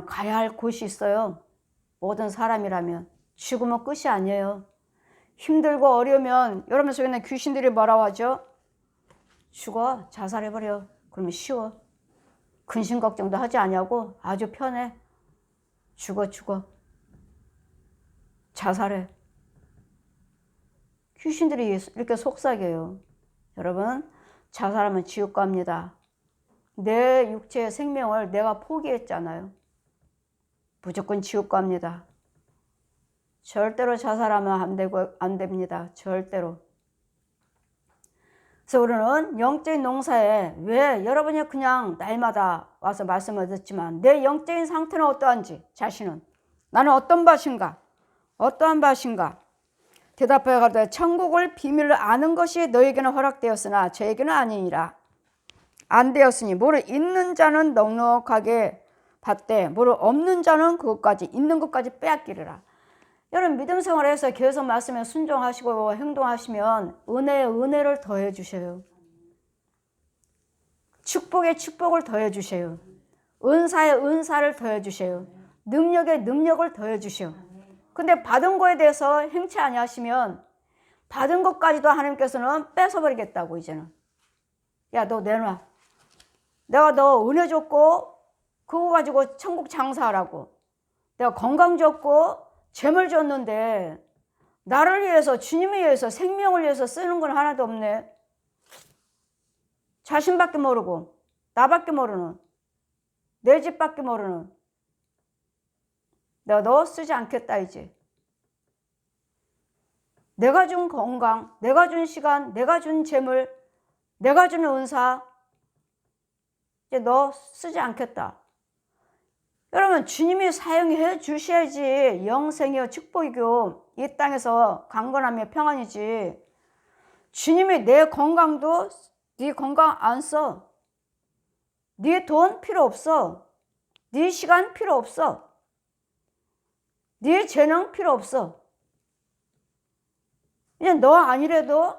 가야 할 곳이 있어요. 모든 사람이라면. 죽으면 끝이 아니에요. 힘들고 어려우면 여러분 속에는 귀신들이 뭐라고 하죠? 죽어, 자살해버려. 그러면 쉬워. 근심 걱정도 하지 않냐고 아주 편해. 죽어. 자살해. 귀신들이 이렇게 속삭여요. 여러분, 자살하면 지옥 갑니다. 내 육체의 생명을 내가 포기했잖아요. 무조건 지옥 갑니다. 절대로 자살하면 안 됩니다. 절대로. 그래서 우리는 영적인 농사에 왜 여러분이 그냥 날마다 와서 말씀을 듣지만 내 영적인 상태는 어떠한지 자신은 나는 어떤 밭인가? 어떠한 밭인가? 대답하여 가로되 천국을 비밀을 아는 것이 너에게는 허락되었으나 저에게는 아니니라. 안 되었으니 뭐를 있는 자는 넉넉하게 받되 뭐를 없는 자는 그것까지 있는 것까지 빼앗기리라. 여러분 믿음 생활에서 계속 말씀에 순종하시고 행동하시면 은혜에 은혜를 더해 주셔요. 축복에 축복을 더해 주셔요. 은사에 은사를 더해 주셔요. 능력에 능력을 더해 주셔요. 근데 받은 거에 대해서 행치 아니하시면 받은 것까지도 하나님께서는 뺏어버리겠다고. 이제는 야 너 내놔. 내가 너 은혜 줬고 그거 가지고 천국 장사하라고. 내가 건강 줬고 재물 줬는데 나를 위해서 주님을 위해서 생명을 위해서 쓰는 건 하나도 없네. 자신밖에 모르고 나밖에 모르는 내 집밖에 모르는 내가 너 쓰지 않겠다. 이제 내가 준 건강, 내가 준 시간, 내가 준 재물, 내가 준 은사 이제 너 쓰지 않겠다. 여러분 주님이 사용해 주셔야지 영생이요 축복이요 이 땅에서 강건하며 평안이지. 주님이 내 건강도 네 건강 안 써. 네 돈 필요 없어. 네 시간 필요 없어. 네 재능 필요 없어. 그냥 너 아니래도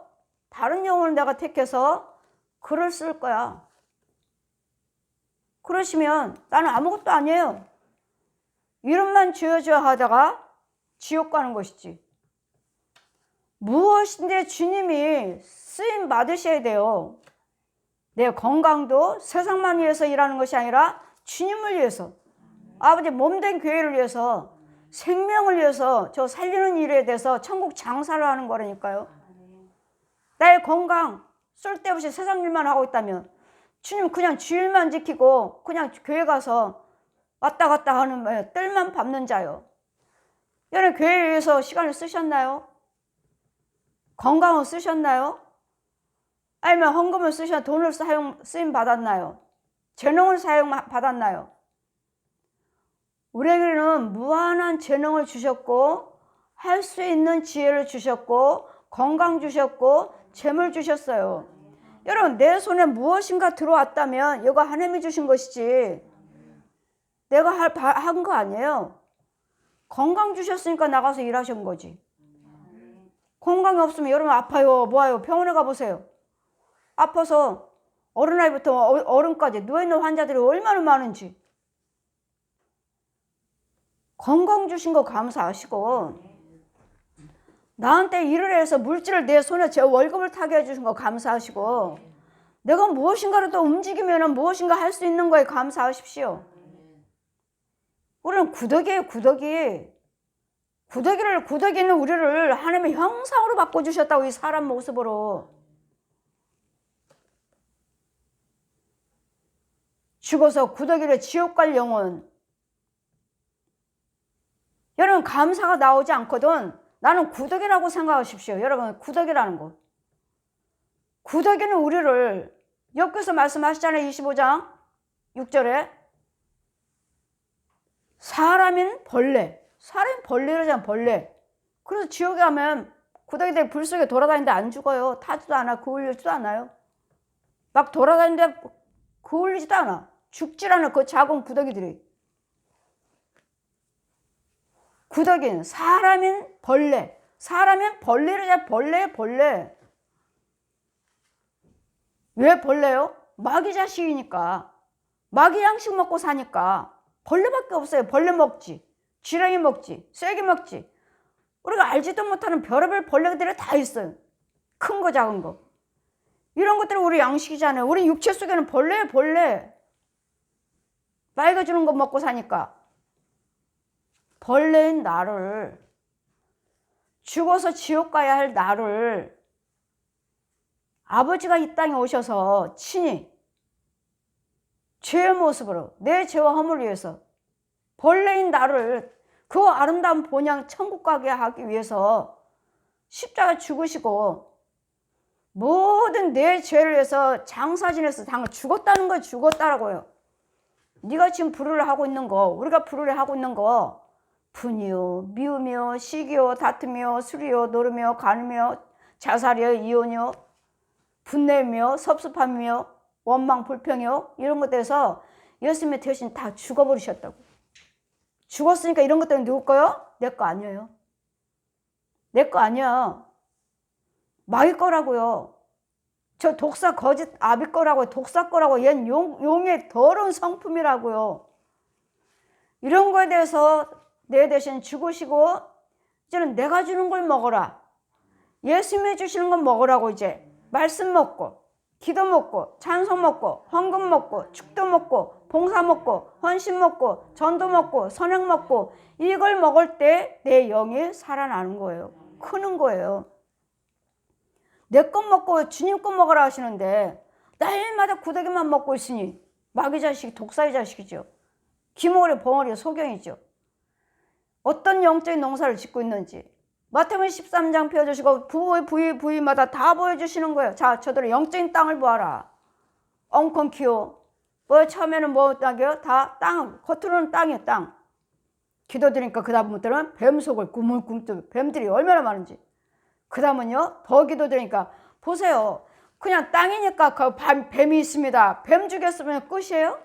다른 영혼을 내가 택해서 글을 쓸 거야. 그러시면 나는 아무것도 아니에요. 이름만 지어줘야 하다가 지옥 가는 것이지. 무엇인데 주님이 쓰임 받으셔야 돼요. 내 건강도 세상만 위해서 일하는 것이 아니라 주님을 위해서, 아버지 몸된 교회를 위해서, 생명을 위해서 저 살리는 일에 대해서 천국 장사를 하는 거라니까요. 나의 건강 쓸데없이 세상 일만 하고 있다면 주님 그냥 주일만 지키고 그냥 교회 가서 왔다 갔다 하는 뜰만 밟는 자요. 여러분 교회에 위해서 시간을 쓰셨나요? 건강을 쓰셨나요? 아니면 헌금을 돈을 쓰임 받았나요? 재능을 사용 받았나요? 우리에게는 무한한 재능을 주셨고 할 수 있는 지혜를 주셨고 건강 주셨고 재물 주셨어요. 여러분 내 손에 무엇인가 들어왔다면 이거 하나님이 주신 것이지 내가 한 거 아니에요. 건강 주셨으니까 나가서 일하신 거지. 건강이 없으면 여러분 아파요 뭐하요 병원에 가보세요. 아파서 어린아이부터 어른까지 누워있는 환자들이 얼마나 많은지. 건강 주신 거 감사하시고 나한테 일을 해서 물질을 내 손에 제 월급을 타게 해주신 거 감사하시고 내가 무엇인가를 또 움직이면 무엇인가 할 수 있는 거에 감사하십시오. 우리는 구더기예요. 구더기 있는 우리를 하나님의 형상으로 바꿔주셨다고. 이 사람 모습으로. 죽어서 구더기를 지옥 갈 영혼. 여러분 감사가 나오지 않거든 나는 구더기라고 생각하십시오. 여러분 구더기라는 거. 구더기는 우리를 욥기서 말씀하시잖아요. 25장 6절에 사람인 벌레. 사람이 벌레라잖아. 벌레. 그래서 지옥에 가면 구더기들이 불 속에 돌아다니는데 안 죽어요. 타지도 않아. 그을리지도 않아요. 막 돌아다니는데 그을리지도 않아. 죽질 않아. 그 작은 구더기들이. 구더기는 사람인 벌레. 사람인 벌레라잖아. 벌레. 왜 벌레요? 마귀 자식이니까. 마귀 양식 먹고 사니까. 벌레밖에 없어요. 벌레 먹지, 쥐랑이 먹지, 쐐기 먹지. 우리가 알지도 못하는 별의별 벌레들이 다 있어요. 큰 거 작은 거. 이런 것들이 우리 양식이잖아요. 우리 육체 속에는 벌레예요, 벌레. 빨개주는 거 먹고 사니까. 벌레인 나를, 죽어서 지옥 가야 할 나를 아버지가 이 땅에 오셔서 친히 죄의 모습으로 내 죄와 허물을 위해서 벌레인 나를 그 아름다운 본향 천국 가게 하기 위해서 십자가 죽으시고 모든 내 죄를 위해서 장사 지내서 죽었다는 거, 죽었다라고요. 네가 지금 불의를 하고 있는 거, 우리가 불의를 하고 있는 거, 분이요, 미움이요, 시기요, 다툼이요, 술이요, 노름이요, 간음이요, 자살이요, 이혼이요, 분냄이요, 섭섭함이요, 원망, 불평이요, 이런 것들에서 예수님이 대신 다 죽어버리셨다고. 죽었으니까 이런 것들은 누구 거요? 내 거 아니에요. 내 거 아니야. 마귀 거라고요. 저 독사 거짓 아비 거라고요. 독사 거라고. 얜 용의 더러운 성품이라고요. 이런 거에 대해서 내 대신 죽으시고 이제는 내가 주는 걸 먹어라. 예수님이 주시는 건 먹으라고. 이제 말씀 먹고, 기도 먹고, 찬송 먹고, 헌금 먹고, 축도 먹고, 봉사 먹고, 헌신 먹고, 전도 먹고, 선행 먹고, 이걸 먹을 때 내 영이 살아나는 거예요. 크는 거예요. 내 것 먹고 주님 것 먹으라 하시는데 날마다 구더기만 먹고 있으니 마귀 자식, 독사의 자식이죠. 기모리, 벙어리, 소경이죠. 어떤 영적인 농사를 짓고 있는지 마태복음 13장 펴주시고 부위마다 다 보여주시는 거예요. 자, 저들의 영적인 땅을 보아라. 엉컨키요. 뭐 처음에는 뭐 땅이요? 다 땅, 겉으로는 땅이에요. 땅. 기도드리니까 그 다음부터는 뱀 속을 꾸물꾸물 뱀들이 얼마나 많은지. 그 다음은요, 더 기도드리니까 보세요. 그냥 땅이니까 그 뱀이 있습니다. 뱀 죽였으면 끝이에요?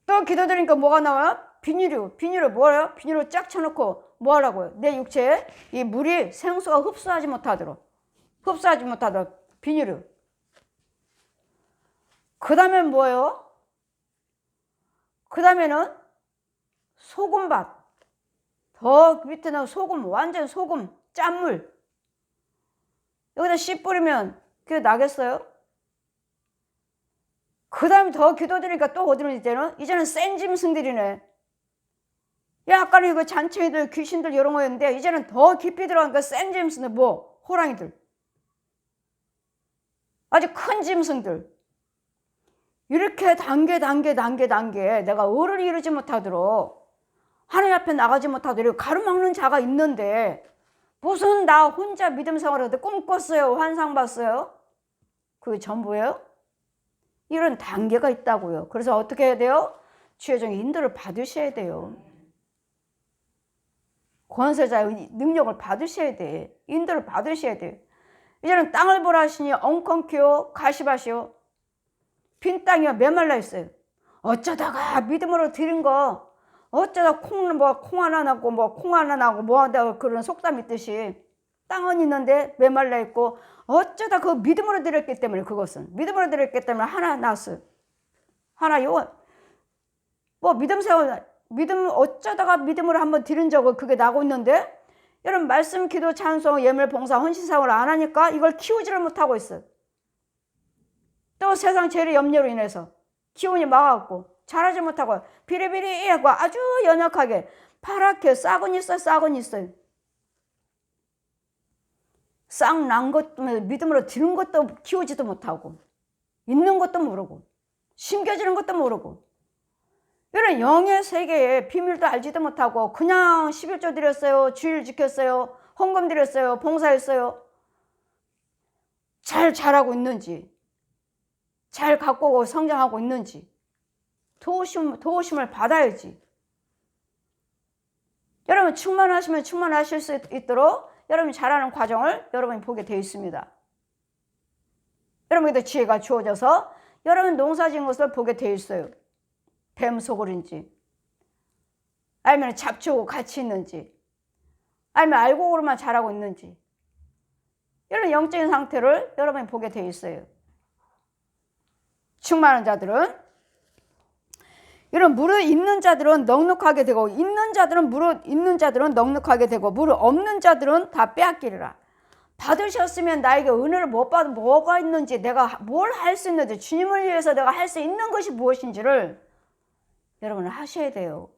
또 기도드리니까 뭐가 나와요? 비닐을 뭐래요? 비닐을 쫙 쳐놓고 뭐 하라고요? 내 육체에 이 물이 생수가 흡수하지 못하도록 비닐을. 그 다음엔 뭐예요? 그 다음에는 소금밭. 더 밑에는 소금, 완전 소금, 짠물. 여기다 씨 뿌리면 그게 나겠어요? 그 다음에 더 기도드리니까 또 어디로 이제는 센 짐승들이네. 야, 아까는 이거 잔챙이들, 귀신들 이런 거였는데 이제는 더 깊이 들어가니까 센 짐승들, 뭐 호랑이들, 아주 큰 짐승들. 이렇게 단계 내가 의를 이루지 못하도록 하나님 앞에 나가지 못하도록 가로막는 자가 있는데 무슨 나 혼자 믿음 생활하는데 꿈꿨어요? 환상 봤어요? 그게 전부예요? 이런 단계가 있다고요. 그래서 어떻게 해야 돼요? 주의 인도를 받으셔야 돼요. 권세자의 능력을 받으셔야 돼. 인도를 받으셔야 돼. 이제는 땅을 보라 하시니 엉컨키요, 가시밭이요, 빈 땅이요, 메말라 있어요. 어쩌다가 믿음으로 드린 거, 어쩌다 콩 하나 나고 콩 하나 나고 뭐한다 그런 속담 있듯이 땅은 있는데 메말라 있고, 어쩌다 그 믿음으로 드렸기 때문에, 그것은 믿음으로 드렸기 때문에 하나 났어요. 하나 요 뭐 믿음 어쩌다가 믿음으로 한번 드린 적을 그게 나고 있는데, 여러분 말씀, 기도, 찬송, 예물, 봉사, 헌신사를 안 하니까 이걸 키우지를 못하고 있어요. 또 세상 죄의 염려로 인해서 기운이 막았고 잘하지 못하고 비리비리하고 아주 연약하게 파랗게 싹은 있어요. 싹 난 것도 믿음으로 드는 것도 키우지도 못하고 있는 것도 모르고 심겨지는 것도 모르고 이런 영의 세계에 비밀도 알지도 못하고 그냥 11조 드렸어요, 주일 지켰어요, 헌금 드렸어요, 봉사했어요. 잘 자라고 있는지, 잘 갖고 오고 성장하고 있는지 도우심을 받아야지. 여러분 충만하시면 충만하실 수 있도록 여러분이 자라는 과정을 여러분이 보게 되어 있습니다. 여러분에게 지혜가 주어져서 여러분 농사진 것을 보게 되어 있어요. 뱀 속을인지, 아니면 잡초고 같이 있는지, 아니면 알고 모르만 자라고 있는지, 이런 영적인 상태를 여러분이 보게 되어 있어요. 충만한 자들은 이런 무릇 있는 자들은 넉넉하게 되고 있는 자들은 무릇 있는 자들은 넉넉하게 되고 무릇 없는 자들은 다 빼앗기리라. 받으셨으면 나에게 은혜를 못 받은 뭐가 있는지, 내가 뭘 할 수 있는지, 주님을 위해서 내가 할 수 있는 것이 무엇인지를 여러분은 하셔야 돼요.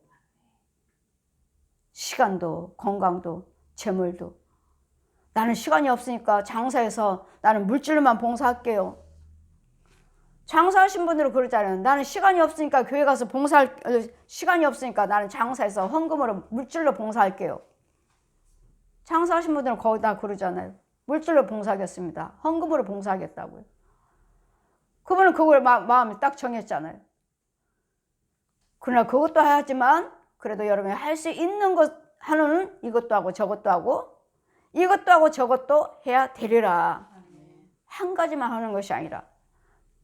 시간도 건강도 재물도. 나는 시간이 없으니까 장사해서 나는 물질로만 봉사할게요. 장사하신 분들은 그러잖아요. 나는 시간이 없으니까 교회 가서 봉사할 시간이 없으니까 나는 장사해서 헌금으로 물질로 봉사할게요. 장사하신 분들은 거의 다 그러잖아요. 물질로 봉사하겠습니다. 헌금으로 봉사하겠다고요. 그분은 그걸 마음에 딱 정했잖아요. 그러나 그것도 하지만 그래도 여러분이 할 수 있는 것 하는 이것도 하고 저것도 하고 이것도 하고 저것도 해야 되리라. 한 가지만 하는 것이 아니라.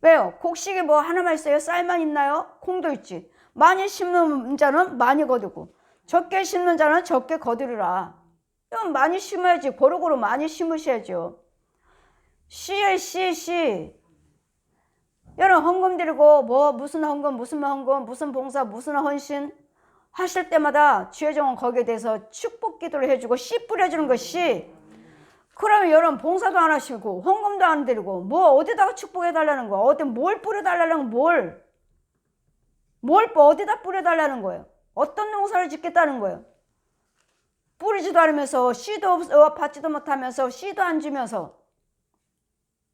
왜요? 곡식이 뭐 하나만 있어요? 쌀만 있나요? 콩도 있지. 많이 심는 자는 많이 거두고 적게 심는 자는 적게 거두리라. 이건 많이 심어야지. 고루고루 많이 심으셔야죠. 씨에 씨. 여러분 헌금 드리고 뭐 무슨 헌금 무슨 봉사 무슨 헌신 하실 때마다 주의 종은 거기에 대해서 축복 기도를 해주고 씨 뿌려주는 것이, 그러면 여러분 봉사도 안 하시고 헌금도 안 드리고 뭐 어디다가 축복해달라는 거야? 어디 뭘 뿌려달라는 거? 뭘 어디다 뿌려달라는 거예요? 어떤 농사를 짓겠다는 거예요? 뿌리지도 않으면서 씨도 받지도 못하면서 씨도 안 주면서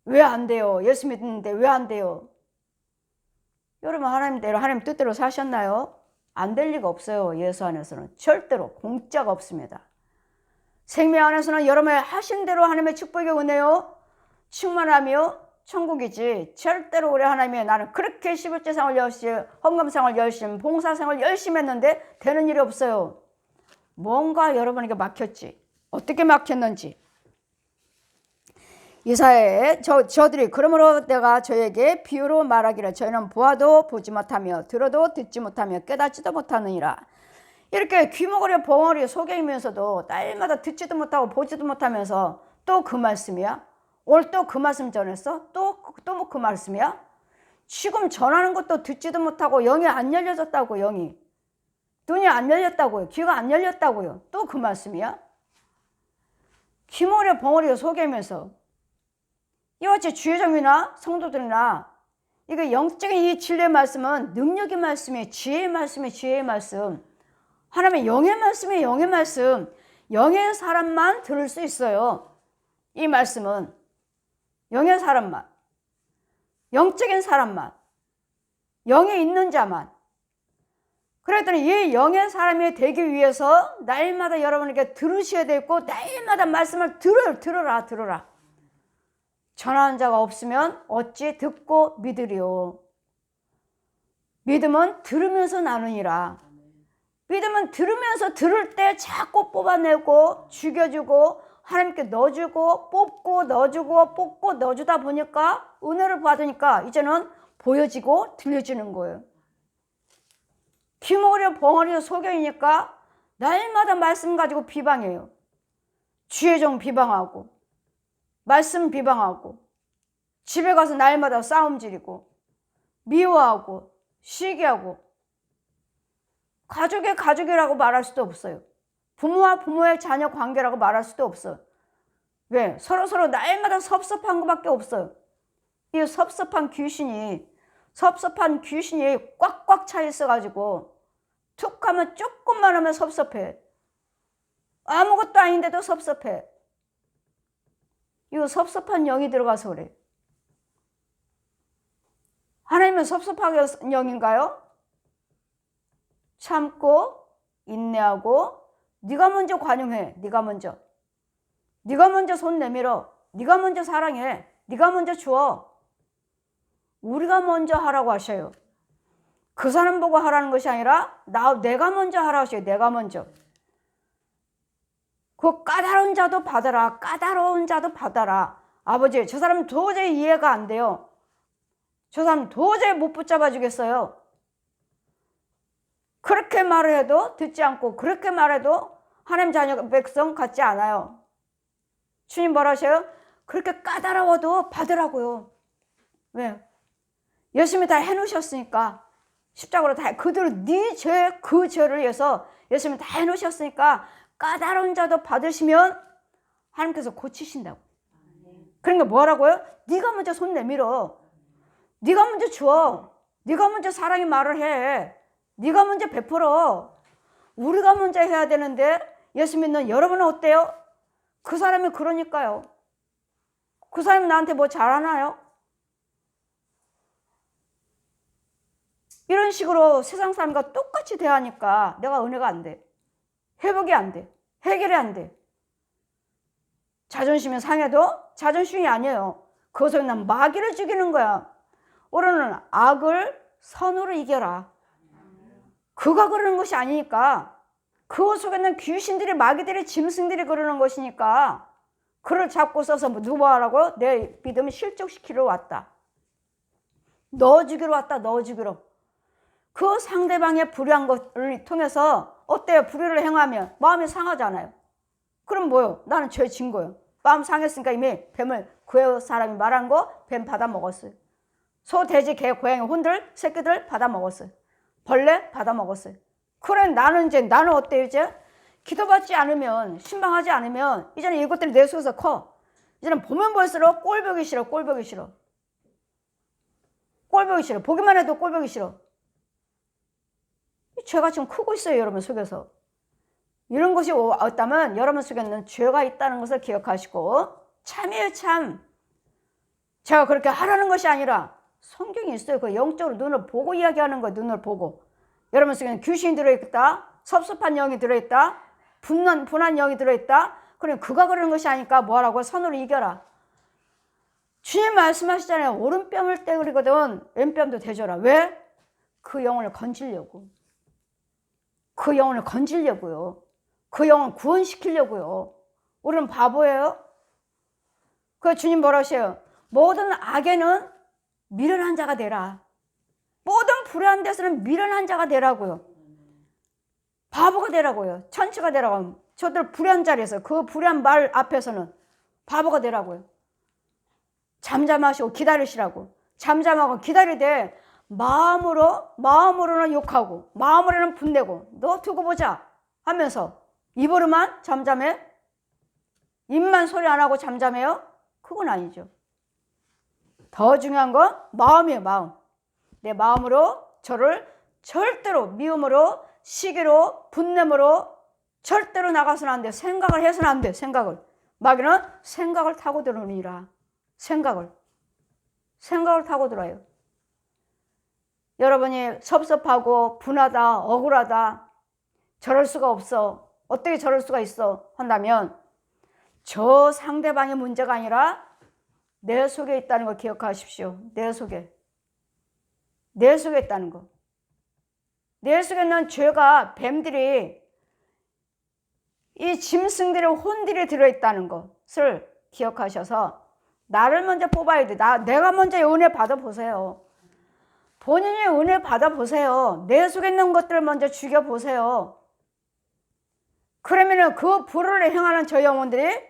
왜 안 돼요? 예수 믿는데 왜 안 돼요? 여러분 하나님 뜻대로 사셨나요? 안 될 리가 없어요. 예수 안에서는 절대로 공짜가 없습니다. 생명 안에서는 여러분의 하신 대로 하나님의 축복의 은혜요 충만하며 천국이지, 절대로 우리 하나님이 나는 그렇게 11제상을 열심히 헌금상을 열심히 봉사상을 열심히 했는데 되는 일이 없어요. 뭔가 여러분에게 막혔지. 어떻게 막혔는지. 이사야에 저들이 그러므로 내가 저에게 비유로 말하기를 저희는 보아도 보지 못하며 들어도 듣지 못하며 깨닫지도 못하느니라. 이렇게 귀머거리 벙어리 속여이면서도 날마다 듣지도 못하고 보지도 못하면서 또 그 말씀이야? 오늘 또 그 말씀 전했어? 또 뭐 그 말씀이야? 지금 전하는 것도 듣지도 못하고 영이 안 열려졌다고. 영이 눈이 안 열렸다고요. 귀가 안 열렸다고요. 또 그 말씀이야? 귀머거리 벙어리 속여이면서 이같이 주의점이나 성도들이나 이게 영적인 이 진리의 말씀은 능력의 말씀이에요. 지혜의 말씀이에요. 지혜의 말씀. 하나님의 영의 말씀이에요. 영의 말씀. 영의 사람만 들을 수 있어요. 이 말씀은 영의 사람만, 영적인 사람만, 영에 있는 자만. 그랬더니 이 영의 사람이 되기 위해서 날마다 여러분에게 들으셔야 되고 날마다 말씀을 들어라. 전하는 자가 없으면 어찌 듣고 믿으리요. 믿음은 들으면서 나누니라. 믿음은 들으면서 들을 때 자꾸 뽑아내고 죽여주고 하나님께 넣어주고 뽑고 넣어주고 뽑고 넣어주다 보니까 은혜를 받으니까 이제는 보여지고 들려지는 거예요. 귀머거리 벙어리 속여이니까 날마다 말씀 가지고 비방해요. 주의 종 비방하고 말씀 비방하고 집에 가서 날마다 싸움 지르고 미워하고 시기하고 가족의 가족이라고 말할 수도 없어요. 부모와 부모의 자녀 관계라고 말할 수도 없어요. 왜? 서로 날마다 섭섭한 것밖에 없어요. 이 섭섭한 귀신이 꽉꽉 차 있어가지고 툭 하면 조금만 하면 섭섭해. 아무것도 아닌데도 섭섭해. 이 섭섭한 영이 들어가서 그래. 하나님은 섭섭하게 영인가요? 참고 인내하고 네가 먼저 관용해. 네가 먼저 손 내밀어. 네가 먼저 사랑해. 네가 먼저 줘. 우리가 먼저 하라고 하셔요. 그 사람 보고 하라는 것이 아니라 내가 먼저 하라고 하셔요. 내가 먼저. 그 까다로운 자도 받아라. 아버지, 저 사람 도저히 이해가 안 돼요. 저 사람 도저히 못 붙잡아 주겠어요. 그렇게 말을 해도 듣지 않고 그렇게 말해도 하나님 자녀 백성 같지 않아요. 주님 뭐라 하셔요? 그렇게 까다로워도 받으라고요. 왜? 열심히 다 해놓으셨으니까. 십자가로 다 그대로 네 죄, 그 죄를 위해서 예수님이 다 해놓으셨으니까 까다로운 자도 받으시면 하나님께서 고치신다고. 그러니까 뭐라고요? 네가 먼저 손 내밀어. 네가 먼저 줘. 네가 먼저 사랑의 말을 해. 네가 먼저 베풀어. 우리가 먼저 해야 되는데 예수 믿는 여러분은 어때요? 그 사람이 그러니까요. 그 사람이 나한테 뭐 잘하나요? 이런 식으로 세상 사람과 똑같이 대하니까 내가 은혜가 안 돼. 회복이 안 돼. 해결이 안 돼. 자존심이 상해도 자존심이 아니에요. 그것을 난 마귀를 죽이는 거야. 우리는 악을 선으로 이겨라. 그가 그러는 것이 아니니까. 그 속에는 귀신들이, 마귀들이, 짐승들이 그러는 것이니까 그를 잡고 써서 누구 하라고? 내 믿음을 실족시키러 왔다. 넣어주기로 왔다. 넣어주기로. 그 상대방의 불의한 것을 통해서 어때요? 불의를 행하면 마음이 상하잖아요. 그럼 뭐요? 나는 죄 진 거예요. 마음 상했으니까 이미 뱀을 그 사람이 말한 거 뱀 받아 먹었어요. 소, 돼지, 개, 고양이, 혼들, 새끼들 받아 먹었어요. 벌레 받아 먹었어요. 그래 나는 어때요 이제? 기도받지 않으면, 신방하지 않으면 이제는 이것들이 내 속에서 커. 이제는 보면 볼수록 꼴보기 싫어. 꼴보기 싫어. 꼴보기 싫어. 보기만 해도 꼴보기 싫어. 죄가 지금 크고 있어요. 여러분 속에서. 이런 것이 왔다면 여러분 속에는 죄가 있다는 것을 기억하시고 참이에요 참. 제가 그렇게 하라는 것이 아니라 성경이 있어요. 그 영적으로 눈을 보고 이야기하는 거예요. 눈을 보고. 여러분 속에는 귀신이 들어있다. 섭섭한 영이 들어있다. 분한 영이 들어있다. 그럼 그가 그러는 것이 아니까 뭐하라고? 선으로 이겨라. 주님 말씀하시잖아요. 오른뺨을 때리거든 왼뺨도 대줘라. 왜? 그 영혼을 건지려고. 그 영혼을 건지려고요. 그 영혼 구원시키려고요. 우리는 바보예요? 그 주님 뭐라 하셔요? 모든 악에는 미련한 자가 되라. 모든 불의한 데서는 미련한 자가 되라고요. 바보가 되라고요. 천치가 되라고. 저들 불의한 자리에서 그 불의한 말 앞에서는 바보가 되라고요. 잠잠하시고 기다리시라고. 잠잠하고 기다리되 마음으로는 욕하고 마음으로는 분내고 너 두고 보자 하면서 입으로만 잠잠해? 입만 소리 안 하고 잠잠해요? 그건 아니죠. 더 중요한 건 마음이에요. 마음. 내 마음으로 저를 절대로 미움으로 시기로 분냄으로 절대로 나가서는 안 돼. 생각을 해서는 안 돼. 생각을. 마귀는 생각을 타고 들어오니라. 생각을 타고 들어요. 여러분이 섭섭하고 분하다 억울하다 저럴 수가 없어 어떻게 저럴 수가 있어 한다면 저 상대방의 문제가 아니라 내 속에 있다는 걸 기억하십시오. 내 속에 있다는 거. 내 속에 있는 죄가 뱀들이 이 짐승들의 혼들이 들어있다는 것을 기억하셔서 나를 먼저 뽑아야 돼. 내가 먼저 은혜 받아보세요. 본인이 은혜 받아보세요. 내 속에 있는 것들을 먼저 죽여보세요. 그러면은 그 불을 행하는 저 영혼들이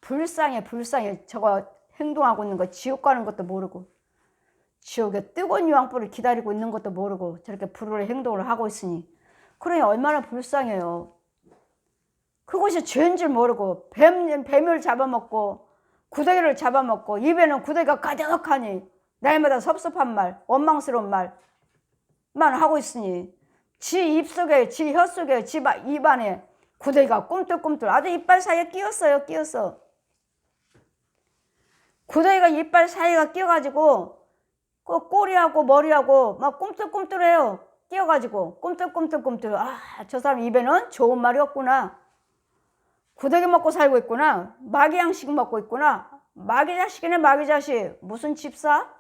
불쌍해. 저거 행동하고 있는 거 지옥 가는 것도 모르고 지옥에 뜨거운 유황불을 기다리고 있는 것도 모르고 저렇게 불을 행동을 하고 있으니 그러니 얼마나 불쌍해요. 그것이 죄인 줄 모르고 뱀을 잡아먹고 구더기를 잡아먹고 입에는 구더기가 가득하니 날마다 섭섭한 말, 원망스러운 말만 하고 있으니 지 입속에, 지 혀 속에, 지 입안에 구더기가 꿈틀꿈틀 아주 이빨 사이에 끼었어요. 구더기가 이빨 사이가 끼어가지고 그 꼬리하고 머리하고 막 꿈틀꿈틀해요. 끼어가지고 꿈틀꿈틀. 아, 저 사람 입에는 좋은 말이 없구나. 구더기 먹고 살고 있구나. 마귀 양식 먹고 있구나. 마귀 자식이네. 마귀 자식. 무슨 집사?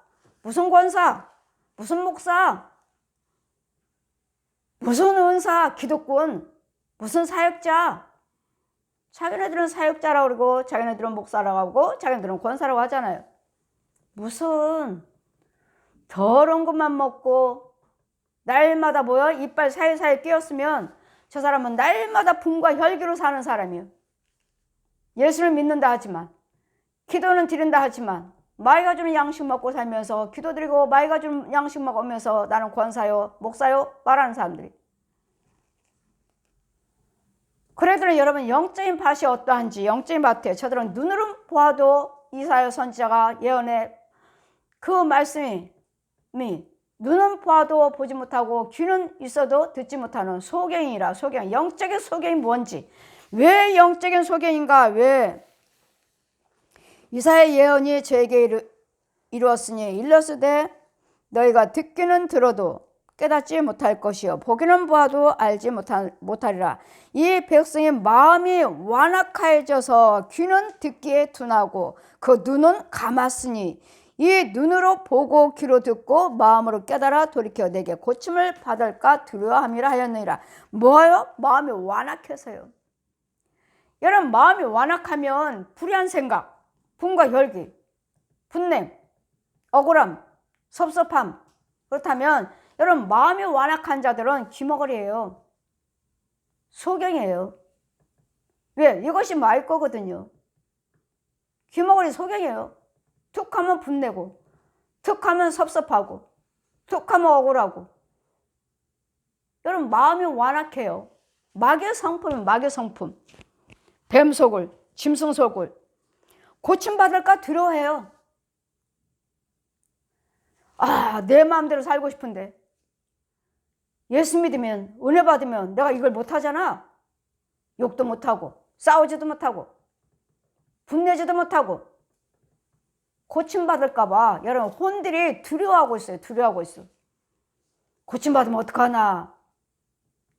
무슨 권사? 무슨 목사? 무슨 은사? 기독군? 무슨 사역자? 자기네들은 사역자라고 그러고 자기네들은 목사라고 하고 자기네들은 권사라고 하잖아요. 무슨 더러운 것만 먹고 날마다 뭐야? 이빨 사이사이 끼었으면 저 사람은 날마다 분과 혈기로 사는 사람이에요. 예수를 믿는다 하지만 기도는 드린다 하지만 마귀가 주는 양식 먹고 살면서 기도드리고 마귀가 주는 양식 먹으면서 나는 권사요, 목사요 말하는 사람들이. 그래도 여러분 영적인 밭이 어떠한지 영적인 밭에 저들은 눈으로 보아도 이사야 선지자가 예언해 그 말씀이 눈은 보아도 보지 못하고 귀는 있어도 듣지 못하는 소경이라. 소경. 영적인 소경이 뭔지. 왜 영적인 소경인가? 왜? 이사야 예언이 저에게 이루었으니 일러스되 너희가 듣기는 들어도 깨닫지 못할 것이요 보기는 보아도 알지 못하리라. 이 백성의 마음이 완악하여져서 귀는 듣기에 둔하고 그 눈은 감았으니 이 눈으로 보고 귀로 듣고 마음으로 깨달아 돌이켜 내게 고침을 받을까 두려워함이라 하였느니라. 뭐요? 마음이 완악해서요. 여러분 마음이 완악하면 불의한 생각, 분과 혈기, 분냄, 억울함, 섭섭함. 그렇다면 여러분 마음이 완악한 자들은 귀머거리예요. 소경이에요. 왜? 이것이 마귀 거거든요. 귀머거리 소경이에요. 툭 하면 분내고 툭 하면 섭섭하고 툭 하면 억울하고. 여러분 마음이 완악해요. 마귀의 성품은 마귀의 성품. 뱀 속을, 짐승 속을 고침받을까 두려워해요. 내 마음대로 살고 싶은데 예수 믿으면 은혜 받으면 내가 이걸 못하잖아. 욕도 못하고 싸우지도 못하고 분내지도 못하고. 고침받을까 봐 여러분 혼들이 두려워하고 있어요. 두려워하고 있어. 고침받으면 어떡하나.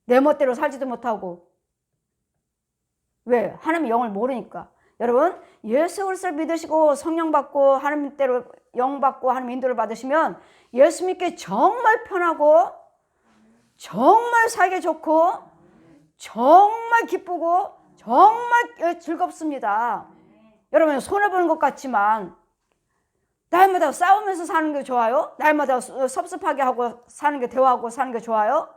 내 멋대로 살지도 못하고. 왜? 하나님의 영을 모르니까. 여러분 예수 그리스도를 믿으시고 성령 받고 하나님대로 영 받고 하나님 인도를 받으시면 예수 믿기 정말 편하고 정말 살기 좋고 정말 기쁘고 정말 즐겁습니다. 여러분 손해보는 것 같지만 날마다 싸우면서 사는 게 좋아요? 날마다 섭섭하게 하고 사는 게 대화하고 사는 게 좋아요?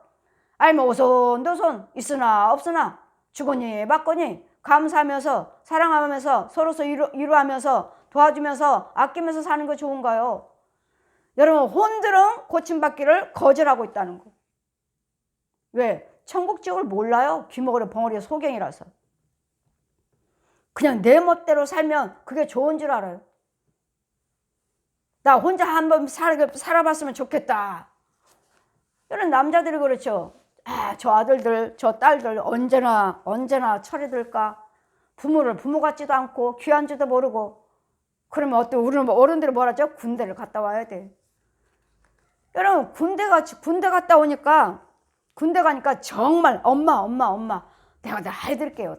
아니면 오손도손 있으나 없으나 주거니 받거니 감사하면서 사랑하면서 서로서 위로하면서 도와주면서 아끼면서 사는 거 좋은가요? 여러분 혼들은 고침받기를 거절하고 있다는 거. 왜? 천국 지옥을 몰라요. 귀머거리 벙어리 소경이라서. 그냥 내 멋대로 살면 그게 좋은 줄 알아요. 나 혼자 한번 살아봤으면 좋겠다. 이런 남자들이 그렇죠. 저 아들들 저 딸들 언제나 철이 들까. 부모 같지도 않고 귀한지도 모르고. 그러면 어때? 우리는 어른들이 뭐라 하죠? 군대를 갔다 와야 돼. 여러분 군대 갔다 오니까 군대 가니까 정말 엄마 내가 다 해드릴게요.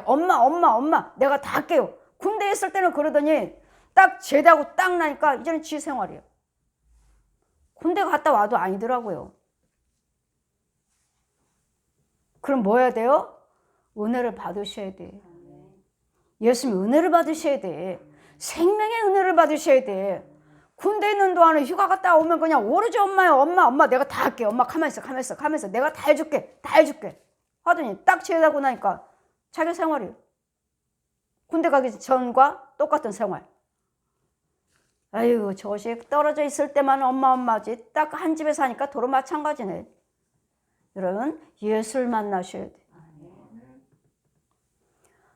엄마 내가 다 할게요. 군대에 있을 때는 그러더니 딱 제대하고 딱 나니까 이제는 지 생활이에요. 군대 갔다 와도 아니더라고요. 그럼 뭐 해야 돼요? 은혜를 받으셔야 돼. 예수님 은혜를 받으셔야 돼. 생명의 은혜를 받으셔야 돼. 군대 있는 동안에 휴가 갔다 오면 그냥 오로지 엄마요. 엄마 내가 다 할게. 엄마 가만히 있어. 내가 다 해줄게. 하더니 딱 제대하고 나니까 자기 생활이에요. 군대 가기 전과 똑같은 생활. 아유 저것이 떨어져 있을 때만 엄마지. 딱 한 집에 사니까 도로 마찬가지네. 여러분 예수를 만나셔야 돼.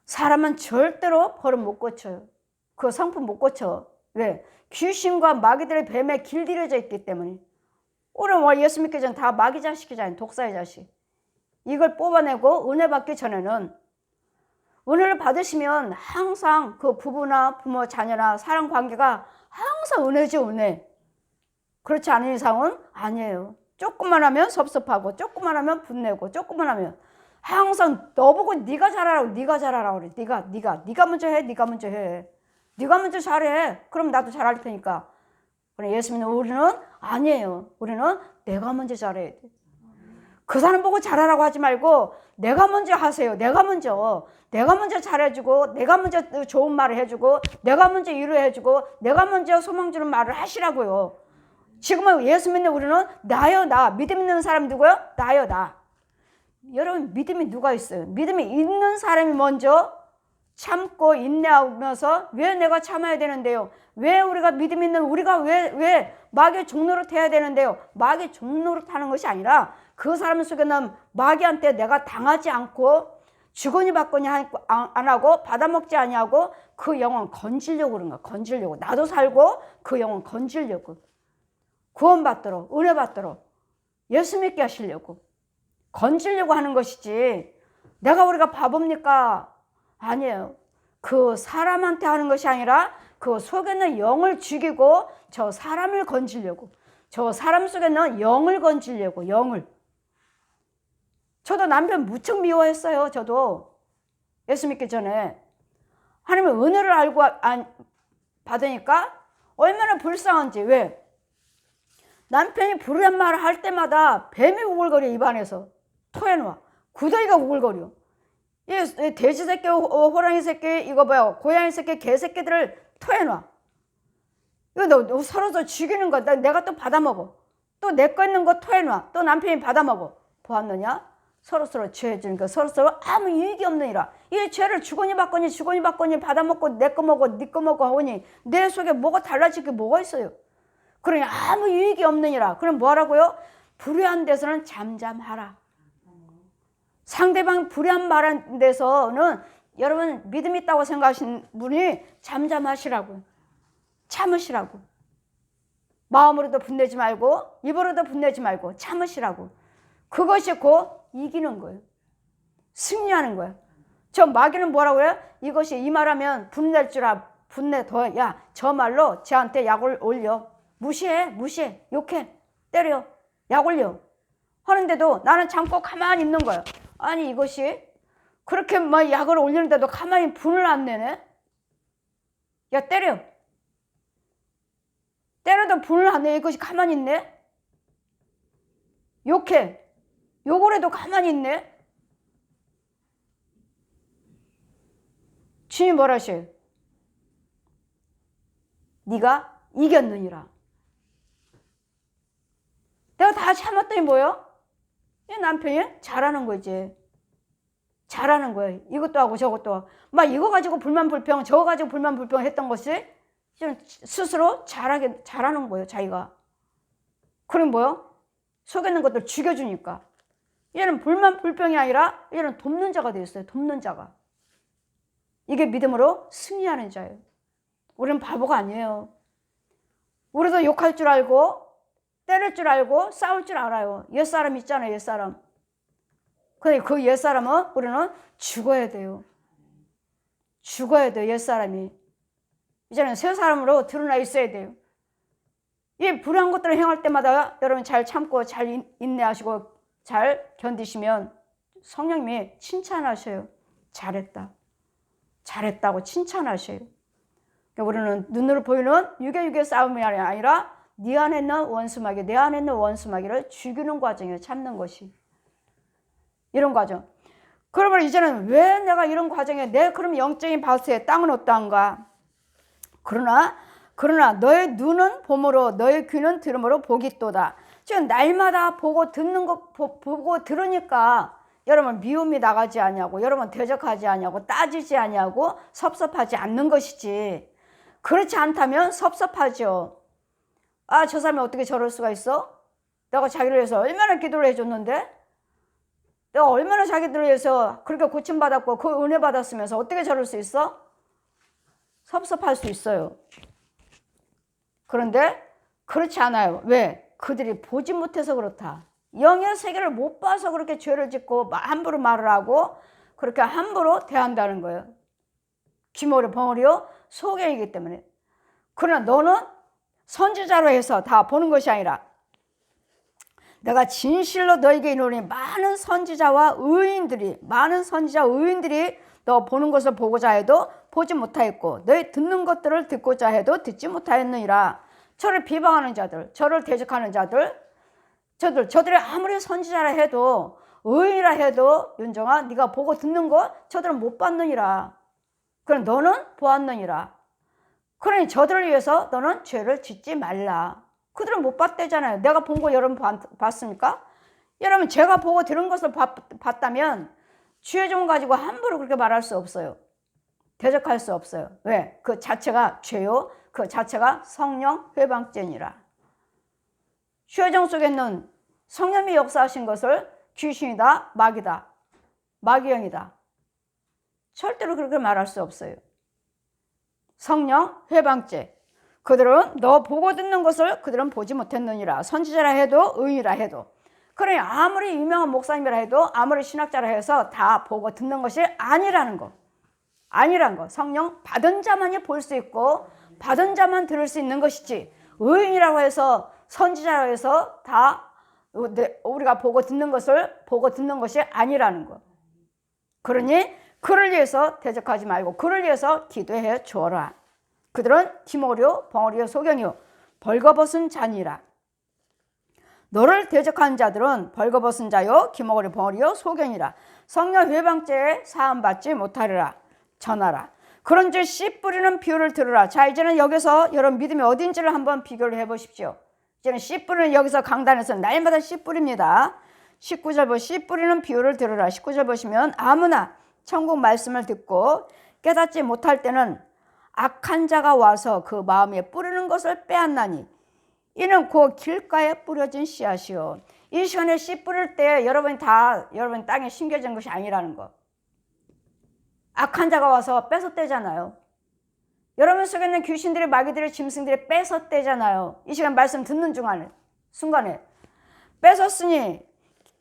사람은 절대로 버릇 못 고쳐요. 그 성품 못 고쳐. 왜? 귀신과 마귀들의 뱀에 길들여져 있기 때문에. 오늘 예수 믿기 전 다 마귀 자식이잖아요. 독사의 자식. 이걸 뽑아내고 은혜 받기 전에는 은혜를 받으시면 항상 그 부부나 부모 자녀나 사랑 관계가 항상 은혜죠. 은혜. 그렇지 않은 이상은 아니에요. 조금만 하면 섭섭하고 조금만 하면 분내고 조금만 하면 항상 너보고 네가 잘하라고 그래. 네가 먼저 해. 네가 먼저 잘해. 그럼 나도 잘할 테니까. 그래 예수 믿는 우리는 아니에요. 우리는 내가 먼저 잘해야 돼. 그 사람 보고 잘하라고 하지 말고 내가 먼저 하세요. 내가 먼저 잘해주고 내가 먼저 좋은 말을 해주고 내가 먼저 위로해주고 내가 먼저 소망 주는 말을 하시라고요. 지금은 예수 믿는 우리는 나 믿음 있는 사람 누구요? 나. 여러분 믿음이 누가 있어요? 믿음이 있는 사람이 먼저 참고 인내하면서 왜 내가 참아야 되는데요? 왜 우리가 믿음 있는 우리가 왜 마귀의 종노릇 해야 되는데요? 마귀의 종노릇 하는 것이 아니라 그 사람 속에는 마귀한테 내가 당하지 않고 주거니 받거니 안 하고 받아먹지 아니하고 그 영혼 건지려고 그런 거야. 건지려고. 나도 살고 그 영혼 건지려고. 구원받도록 은혜 받도록 예수 믿게 하시려고 건지려고 하는 것이지 우리가 바보입니까? 아니에요. 그 사람한테 하는 것이 아니라 그 속에 있는 영을 죽이고 저 사람을 건지려고 저 사람 속에 있는 영을 건지려고 영을. 저도 남편 무척 미워했어요. 저도 예수 믿기 전에 하나님의 은혜를 알고 받으니까 얼마나 불쌍한지. 왜? 남편이 불의한 말을 할 때마다 뱀이 우글거려. 입안에서 토해놔. 구더기가 우글거려. 이 돼지 새끼, 호랑이 새끼, 이거 봐요, 고양이 새끼, 개 새끼들을 토해놔. 이거 너 서로 죽이는 거. 내가 또 받아먹어. 또 내 거 있는 거 토해놔. 또 남편이 받아먹어. 보았느냐? 서로서로 죄 지으니까 서로서로 아무 이익이 없느니라. 이 죄를 주거니 받거니 받아먹고 내 거 먹어 네 거 먹어 하오니 내 속에 뭐가 달라질 게 뭐가 있어요? 그러니 아무 유익이 없느니라. 그럼 뭐하라고요? 불의한 데서는 잠잠하라. 상대방 불의한 말한 데서는 여러분 믿음 있다고 생각하시는 분이 잠잠하시라고. 참으시라고. 마음으로도 분내지 말고 입으로도 분내지 말고 참으시라고. 그것이 곧 이기는 거예요. 승리하는 거예요. 저 마귀는 뭐라고 해요? 이것이 이 말하면 분낼 줄 알아. 분내 더. 야, 저 말로 쟤한테 약을 올려. 무시해. 욕해. 때려. 약 올려. 하는데도 나는 참고 가만히 있는 거예요. 아니 이것이 그렇게 막 약을 올리는데도 가만히 분을 안 내네. 야, 때려. 때려도 분을 안 내. 이것이 가만히 있네. 욕해. 욕을 해도 가만히 있네. 주님이 뭐라 하셔요? 네가 이겼느니라. 내가 다 참았더니 뭐예요? 이 남편이 잘하는 거지. 잘하는 거예요. 이것도 하고 저것도 하고. 막 이거 가지고 불만불평, 저거 가지고 불만불평 했던 것이 스스로 잘하는 거예요. 자기가. 그럼 뭐예요? 속에 있는 것들 죽여주니까. 얘는 불만불평이 아니라 얘는 돕는 자가 되었어요. 돕는 자가. 이게 믿음으로 승리하는 자예요. 우리는 바보가 아니에요. 우리도 욕할 줄 알고 때릴 줄 알고 싸울 줄 알아요. 옛사람 있잖아요. 옛사람. 근데 그 옛사람은 우리는 죽어야 돼요. 죽어야 돼요. 옛사람이. 이제는 새 사람으로 드러나 있어야 돼요. 이 불의한 것들을 행할 때마다 여러분 잘 참고 잘 인내하시고 잘 견디시면 성령님이 칭찬하셔요. 잘했다. 잘했다고 칭찬하셔요. 그러니까 우리는 눈으로 보이는 육의 싸움이 아니라 네 안에 있는 원수마귀, 내 안에 있는 원수마귀를 죽이는 과정이에요. 참는 것이. 이런 과정. 그러면 이제는 왜 내가 이런 과정에 그럼 영적인 바스에 땅은 어떠한가? 그러나 너의 눈은 봄으로 너의 귀는 들음으로 복이 있도다. 지금 날마다 보고 듣는 거 보고 들으니까 여러분 미움이 나가지 아니하고 여러분 대적하지 아니하고 따지지 아니하고 섭섭하지 않는 것이지. 그렇지 않다면 섭섭하죠. 아, 저 사람이 어떻게 저럴 수가 있어? 내가 자기를 위해서 얼마나 기도를 해줬는데? 내가 얼마나 자기들을 위해서 그렇게 고침받았고 그 은혜 받았으면서 어떻게 저럴 수 있어? 섭섭할 수 있어요. 그런데 그렇지 않아요. 왜? 그들이 보지 못해서 그렇다. 영의 세계를 못 봐서 그렇게 죄를 짓고 함부로 말을 하고 그렇게 함부로 대한다는 거예요. 귀머리 벙어리요 소경이기 때문에. 그러나 너는 선지자로 해서 다 보는 것이 아니라 내가 진실로 너에게 이르노니 많은 선지자 의인들이 너 보는 것을 보고자 해도 보지 못하였고 너희 듣는 것들을 듣고자 해도 듣지 못하였느니라. 저를 비방하는 자들, 저를 대적하는 자들, 저들이 아무리 선지자라 해도 의인이라 해도 윤정아 네가 보고 듣는 거 저들은 못 봤느니라. 그럼 너는 보았느니라. 그러니 저들을 위해서 너는 죄를 짓지 말라. 그들은 못 봤대잖아요. 내가 본 거 여러분 봤습니까? 여러분 제가 보고 들은 것을 봤다면 죄 좀 가지고 함부로 그렇게 말할 수 없어요. 대적할 수 없어요. 왜? 그 자체가 죄요. 그 자체가 성령 회방죄니라. 휴회정 속에 있는 성령이 역사하신 것을 귀신이다, 마귀다, 마귀형이다. 절대로 그렇게 말할 수 없어요. 성령 회방죄. 그들은 너 보고 듣는 것을 그들은 보지 못했느니라. 선지자라 해도 의인이라 해도. 그러니 아무리 유명한 목사님이라 해도 아무리 신학자라 해서 다 보고 듣는 것이 아니라는 거. 아니란 거. 성령 받은 자만이 볼 수 있고 받은 자만 들을 수 있는 것이지, 의인이라고 해서 선지자라고 해서 다 우리가 보고 듣는 것이 아니라는 거. 그러니 그를 위해서 대적하지 말고 그를 위해서 기도해 주어라. 그들은 티모리오, 벙어리오, 소경이요 벌거벗은 자니라. 너를 대적한 자들은 벌거벗은 자요 기머거리 벙어리요 소경이라. 성령 회방죄에 사함받지 못하리라. 전하라. 그런즉 씨 뿌리는 비유를 들으라. 자, 이제는 여기서 여러분 믿음이 어딘지를 한번 비교를 해보십시오. 이제는 씨 뿌리는 여기서 강단에서 날마다 씨 뿌립니다. 19절 보시 씨 뿌리는 비유를 들으라. 19절 보시면 아무나 천국 말씀을 듣고 깨닫지 못할 때는 악한 자가 와서 그 마음에 뿌리는 것을 빼앗나니 이는 그 길가에 뿌려진 씨앗이요. 이 시간에 씨 뿌릴 때 여러분 땅에 심겨진 것이 아니라는 거. 악한 자가 와서 뺏어떼잖아요. 여러분 속에 있는 귀신들이, 마귀들이, 짐승들이 뺏어떼잖아요. 이 시간 말씀 듣는 순간에 뺏었으니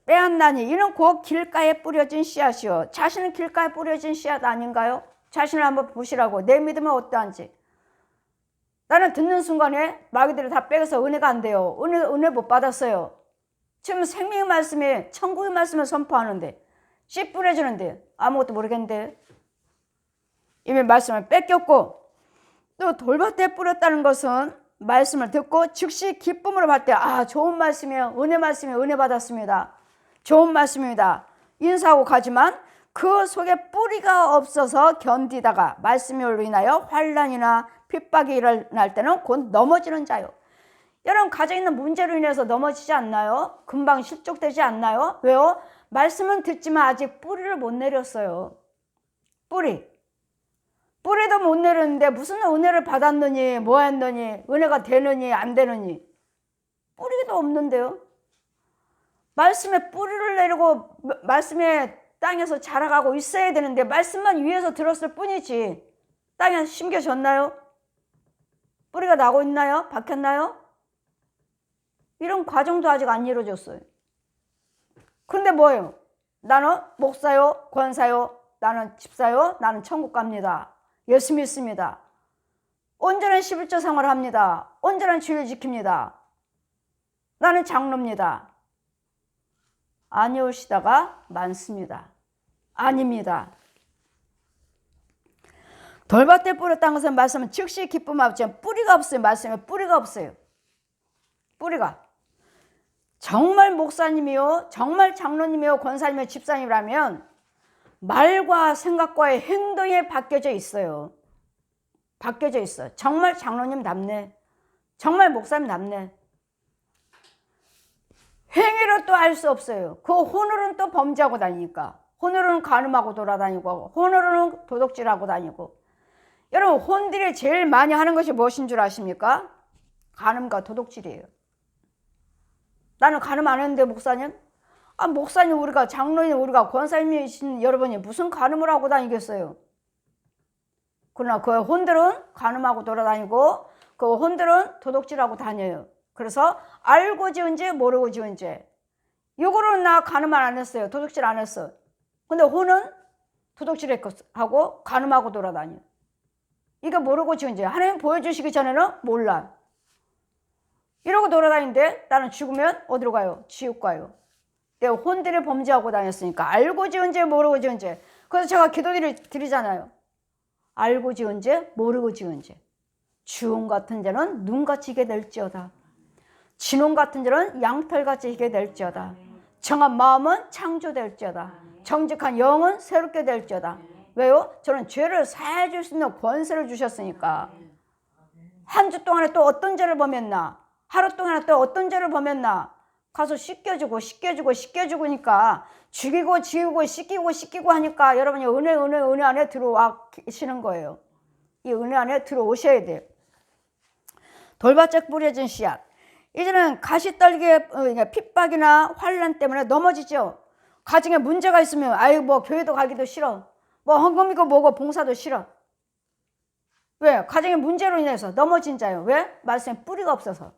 빼앗나니 이는 그 길가에 뿌려진 씨앗이요. 자신은 길가에 뿌려진 씨앗 아닌가요? 자신을 한번 보시라고. 내 믿음은 어떠한지. 나는 듣는 순간에 마귀들이 다 빼서 은혜가 안 돼요. 은혜 못 받았어요. 지금 생명의 말씀에, 천국의 말씀을 선포하는데, 씨 뿌려주는데 아무것도 모르겠는데 이미 말씀을 뺏겼고, 또 돌밭에 뿌렸다는 것은 말씀을 듣고 즉시 기쁨으로 받대. 아, 좋은 말씀이에요. 은혜 말씀이에요. 은혜 받았습니다. 좋은 말씀입니다. 인사하고 가지만 그 속에 뿌리가 없어서 견디다가 말씀으로 인하여 환난이나 핍박이 일어날 때는 곧 넘어지는 자요. 여러분 가정에 있는 문제로 인해서 넘어지지 않나요? 금방 실족되지 않나요? 왜요? 말씀은 듣지만 아직 뿌리를 못 내렸어요. 뿌리도 못 내렸는데 무슨 은혜를 받았느니 뭐 했느니 은혜가 되느니 안 되느니 뿌리도 없는데요. 말씀에 뿌리를 내리고 말씀에 땅에서 자라가고 있어야 되는데 말씀만 위에서 들었을 뿐이지 땅에 심겨졌나요? 뿌리가 나고 있나요? 박혔나요? 이런 과정도 아직 안 이루어졌어요. 그런데 뭐예요? 나는 목사요, 권사요, 나는 집사요, 나는 천국 갑니다. 예수 믿습니다. 온전한 11조 생활을 합니다. 온전한 주의를 지킵니다. 나는 장로입니다. 아니오시다가 많습니다. 아닙니다. 돌밭에 뿌렸다는 것은 말씀은 즉시 기쁨하지만 뿌리가 없어요. 말씀에 뿌리가 없어요. 뿌리가. 정말 목사님이요, 정말 장로님이요, 권사님이요, 집사님이라면 말과 생각과의 행동에 바뀌어져 있어요. 바뀌어져 있어요. 정말 장로님 답네. 정말 목사님 답네. 행위로 또 알 수 없어요. 그 혼으로는 또 범죄하고 다니니까. 혼으로는 간음하고 돌아다니고, 혼으로는 도둑질하고 다니고. 여러분, 혼들이 제일 많이 하는 것이 무엇인 줄 아십니까? 간음과 도둑질이에요. 나는 간음 안 했는데 목사님? 아, 목사님 우리가 장로님 우리가 권사님이신 여러분이 무슨 간음을 하고 다니겠어요? 그러나 그 혼들은 간음하고 돌아다니고 그 혼들은 도둑질하고 다녀요. 그래서 알고 지은 죄 모르고 지은 죄. 이거로는 나 간음 안 했어요. 도둑질 안 했어. 근데 혼은 도둑질하고 간음하고 돌아다녀. 이거 모르고 지은 죄. 하나님 보여주시기 전에는 몰라. 이러고 돌아다니는데 나는 죽으면 어디로 가요? 지옥 가요. 내가 혼들이 범죄하고 다녔으니까 알고 지은 죄 모르고 지은 죄. 그래서 제가 기도를 드리잖아요. 알고 지은 죄 모르고 지은 죄. 주홍 같은 죄는 눈같이 희게 될지어다. 진홍 같은 죄는 양털같이 희게 될지어다. 정한 마음은 창조될지어다. 정직한 영은 새롭게 될지어다. 왜요? 저는 죄를 사해줄 수 있는 권세를 주셨으니까. 한 주 동안에 또 어떤 죄를 범했나? 하루 동안에 또 어떤 죄를 범했나? 가서 씻겨주고 씻겨주니까 죽이고 지우고 씻기고 하니까 여러분이 은혜 안에 들어와 계시는 거예요. 이 은혜 안에 들어오셔야 돼요. 돌바짝 뿌려진 씨앗. 이제는 가시떨기의 핍박이나 환난 때문에 넘어지죠. 가정에 문제가 있으면 아유 뭐 교회도 가기도 싫어. 뭐 헌금이고 뭐고 봉사도 싫어. 왜? 가정의 문제로 인해서 넘어진 자예요. 왜? 말씀에 뿌리가 없어서.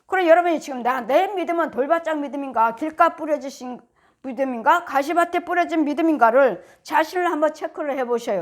그럼 여러분이 지금 내 믿음은 돌바짝 믿음인가 길가 뿌려지신 믿음인가 가시밭에 뿌려진 믿음인가를 자신을 한번 체크를 해보셔요.